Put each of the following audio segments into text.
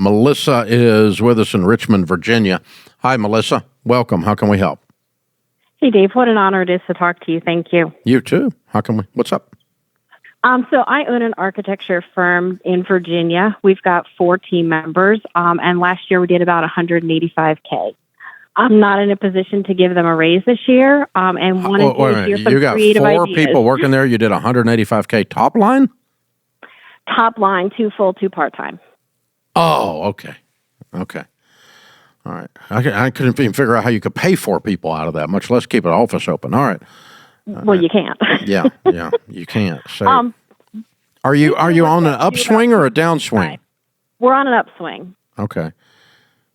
Melissa is with us in Richmond, Virginia. Hi, Melissa. Welcome. How can we help? Hey, Dave. What an honor it is to talk to you. Thank you. You too. What's up? So I own an architecture firm in Virginia. We've got 4 team members, and last year we did about $185K. I'm not in a position to give them a raise this year, and wanted to hear some creative ideas. You got 4 people working there. You did $185K top line? Top line, 2 full, 2 part-time. Oh, okay. Okay. All right. I couldn't even figure out how you could pay 4 people out of that, much less keep an office open. All right. Well, you can't. Yeah, you can't. So, are you on an upswing or a downswing? We're on an upswing. Okay.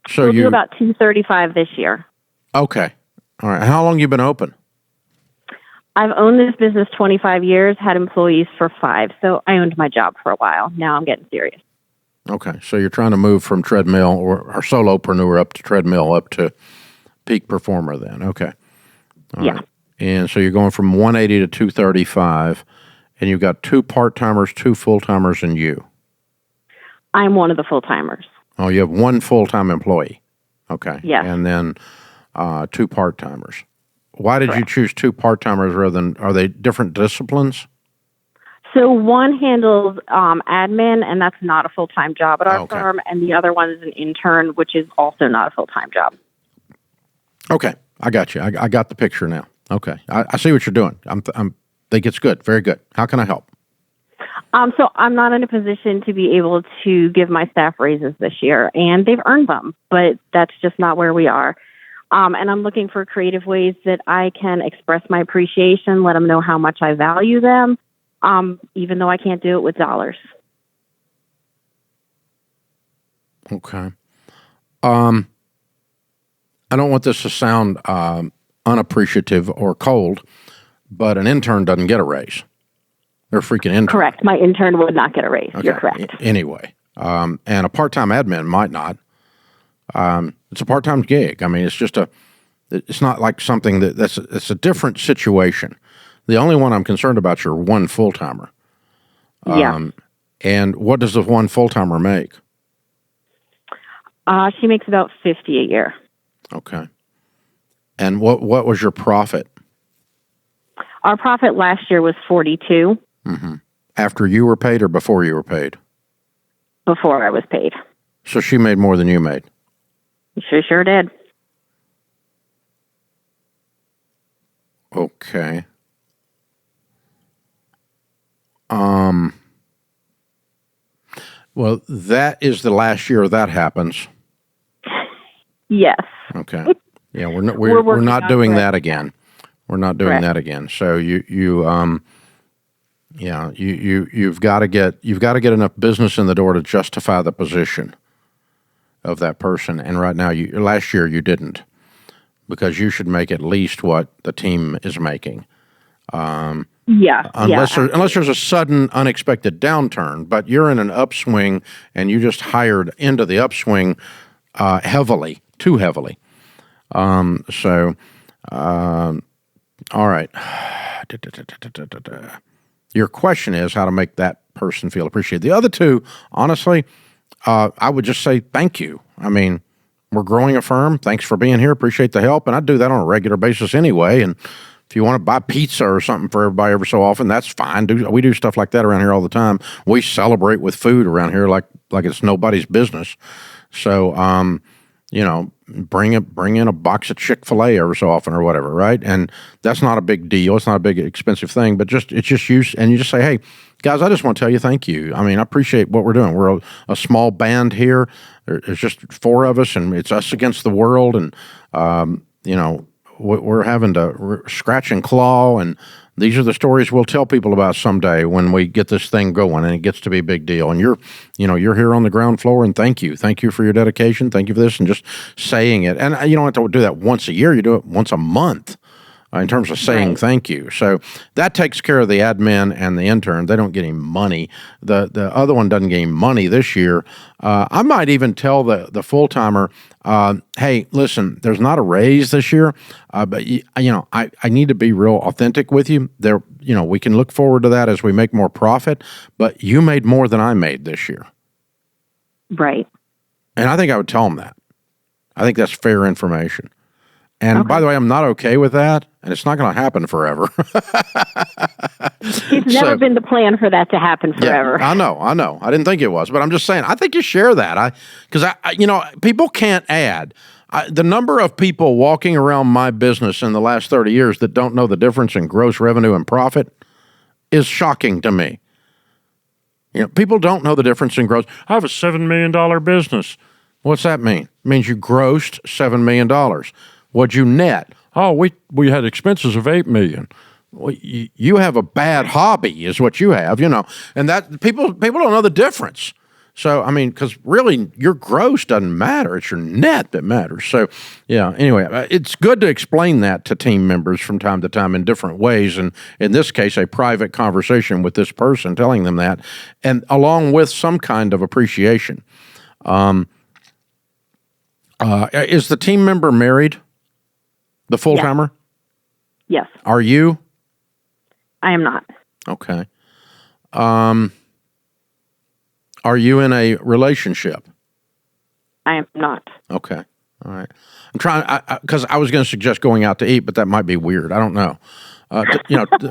So we'll do about 235 this year. Okay. All right. How long you been open? I've owned this business 25 years, had employees for 5, so I owned my job for a while. Now I'm getting serious. Okay. So you're trying to move from treadmill or solopreneur up to treadmill up to peak performer then. Okay. All right. And so you're going from 180 to 235, and you've got 2 part-timers, 2 full-timers, and you. I'm one of the full-timers. Oh, you have 1 full-time employee. Okay. Yes. And then 2 part-timers. Why did you choose 2 part-timers rather than, are they different disciplines? So one handles admin, and that's not a full-time job at our firm, and the other one is an intern, which is also not a full-time job. Okay. I got you. I got the picture now. Okay. I see what you're doing. I think it's good. Very good. How can I help? So I'm not in a position to be able to give my staff raises this year, and they've earned them, but that's just not where we are. And I'm looking for creative ways that I can express my appreciation, let them know how much I value them, even though I can't do it with dollars. Okay. I don't want this to sound unappreciative or cold, but an intern doesn't get a raise. They're a freaking intern. Correct. My intern would not get a raise. Okay. You're correct. Anyway, and a part-time admin might not. It's a part-time gig. I mean, it's not like something it's a different situation. The only one I'm concerned about is your 1 full-timer. And what does the 1 full-timer make? She makes about $50 a year. Okay. And what was your profit? Our profit last year was $42. Mm-hmm. After you were paid or before you were paid? Before I was paid. So she made more than you made? She sure did. Okay. Well, that is the last year that happens. Yes. Okay. Yeah, we're not doing that again. We're not doing that again. So you've got to get enough business in the door to justify the position of that person. And right now, last year you didn't, because you should make at least what the team is making. Unless there's a sudden, unexpected downturn, but you're in an upswing and you just hired into the upswing too heavily. All right. Your question is how to make that person feel appreciated. The other 2, honestly, I would just say thank you. I mean, we're growing a firm. Thanks for being here. Appreciate the help. And I do that on a regular basis anyway. And if you want to buy pizza or something for everybody every so often, that's fine. We do stuff like that around here all the time. We celebrate with food around here like it's nobody's business. So, bring in a box of Chick-fil-A every so often or whatever, right? And that's not a big deal. It's not a big expensive thing, but it's just you. And you just say, hey, guys, I just want to tell you thank you. I mean, I appreciate what we're doing. We're a small band here. There's just 4 of us, and it's us against the world. And, we're having to scratch and claw, and these are the stories we'll tell people about someday when we get this thing going and it gets to be a big deal. And you're here on the ground floor, and thank you for your dedication. Thank you for this, and just saying it. And you don't have to do that once a year. You do it once a month in terms of saying thank you. So that takes care of the admin and the intern. They don't get any money. The other one doesn't get any money this year. I might even tell the full-timer, hey, listen, there's not a raise this year, but I need to be real authentic with you. We can look forward to that as we make more profit, but you made more than I made this year. Right. And I think I would tell them that. I think that's fair information. And Okay. by the way, I'm not okay with that, and it's not going to happen forever. It's never been the plan for that to happen forever. Yeah, I know. I didn't think it was, but I'm just saying, I think you share that. Because people can't add. The number of people walking around my business in the last 30 years that don't know the difference in gross revenue and profit is shocking to me. People don't know the difference in gross. I have a $7 million business. What's that mean? It means you grossed $7 million. What'd you net? Oh, we had expenses of $8 million. Well, you have a bad hobby is what you have, and that people don't know the difference. So, because really your gross doesn't matter. It's your net that matters. So, yeah, anyway, it's good to explain that to team members from time to time in different ways. And in this case, a private conversation with this person telling them that, and along with some kind of appreciation. Is the team member married? The full-timer? Yes. Are you? I am not. Okay. Are you in a relationship? I am not. Okay. All right. I'm trying, because I was going to suggest going out to eat, but that might be weird. I don't know. The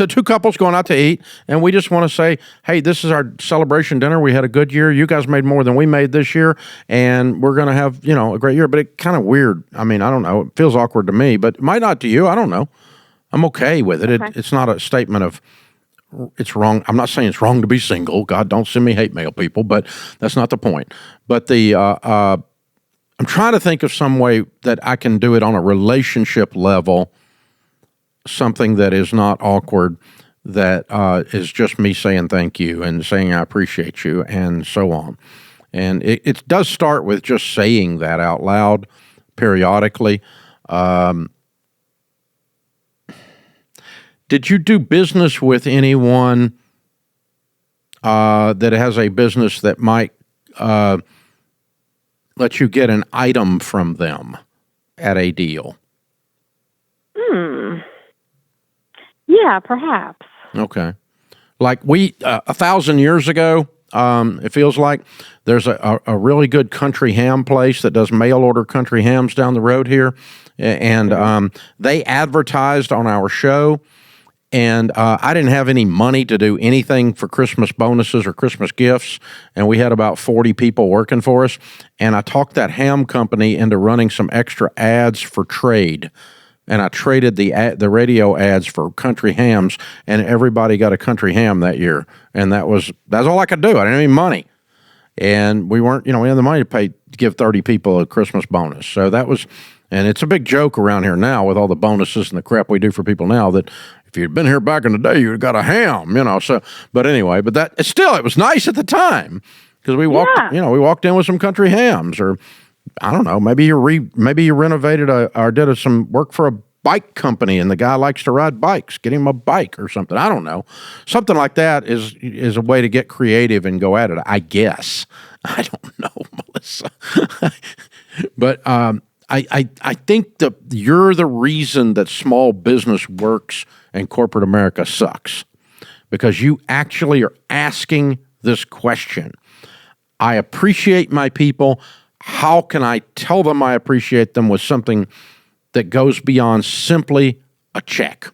two couples going out to eat, and we just want to say, hey, this is our celebration dinner. We had a good year. You guys made more than we made this year, and we're going to have a great year. But it's kind of weird. I don't know. It feels awkward to me, but it might not to you. I don't know. I'm okay with it. Okay. It's not a statement of it's wrong. I'm not saying it's wrong to be single. God, don't send me hate mail, people. But that's not the point. But I'm trying to think of some way that I can do it on a relationship level, something that is not awkward, that is just me saying thank you and saying I appreciate you and so on. And it does start with just saying that out loud periodically. Did you do business with anyone that has a business that might let you get an item from them at a deal? Yeah, perhaps. Okay. Like 1,000 years ago, it feels like there's a really good country ham place that does mail order country hams down the road here. And they advertised on our show. And I didn't have any money to do anything for Christmas bonuses or Christmas gifts, and we had about 40 people working for us. And I talked that ham company into running some extra ads for trade, and I traded the radio ads for country hams, and everybody got a country ham that year. And that's all I could do. I didn't have any money, and we weren't, we had the money to give 30 people a Christmas bonus. So that was. And it's a big joke around here now with all the bonuses and the crap we do for people now that if you'd been here back in the day, you'd have got a ham, So, but anyway, but it was nice at the time because we walked in with some country hams, or I don't know, maybe you renovated or did some work for a bike company and the guy likes to ride bikes. Get him a bike or something. I don't know. Something like that is a way to get creative and go at it, I guess. I don't know, Melissa. But I think that you're the reason that small business works and corporate America sucks, because you actually are asking this question. I appreciate my people. How can I tell them I appreciate them with something that goes beyond simply a check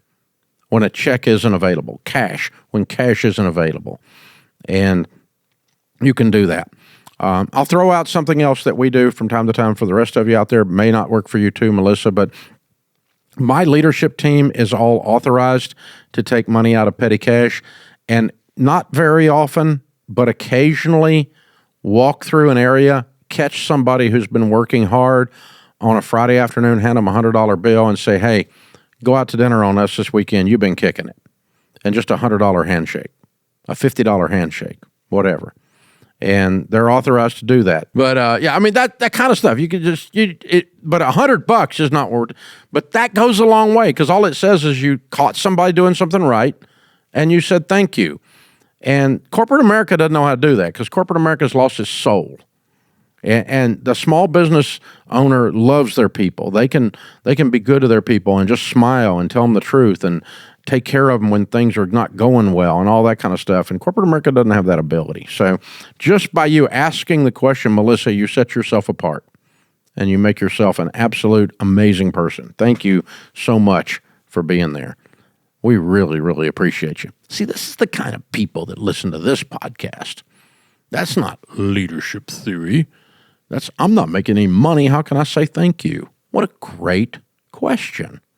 when a check isn't available, cash when cash isn't available? And you can do that. I'll throw out something else that we do from time to time for the rest of you out there. It may not work for you too, Melissa, but my leadership team is all authorized to take money out of petty cash, and not very often, but occasionally walk through an area, catch somebody who's been working hard on a Friday afternoon, hand them a $100 bill and say, hey, go out to dinner on us this weekend. You've been kicking it. And just a $100 handshake, a $50 handshake, whatever. And they're authorized to do that. But that kind of stuff, you could but $100 is not worth it. But that goes a long way, because all it says is you caught somebody doing something right and you said thank you. And corporate America doesn't know how to do that, because corporate America's lost its soul. And the small business owner loves their people. They can be good to their people and just smile and tell them the truth and take care of them when things are not going well and all that kind of stuff. And corporate America doesn't have that ability. So just by you asking the question, Melissa, you set yourself apart and you make yourself an absolute amazing person. Thank you so much for being there. We really, really appreciate you. See, this is the kind of people that listen to this podcast. That's not leadership theory. I'm not making any money. How can I say thank you? What a great question.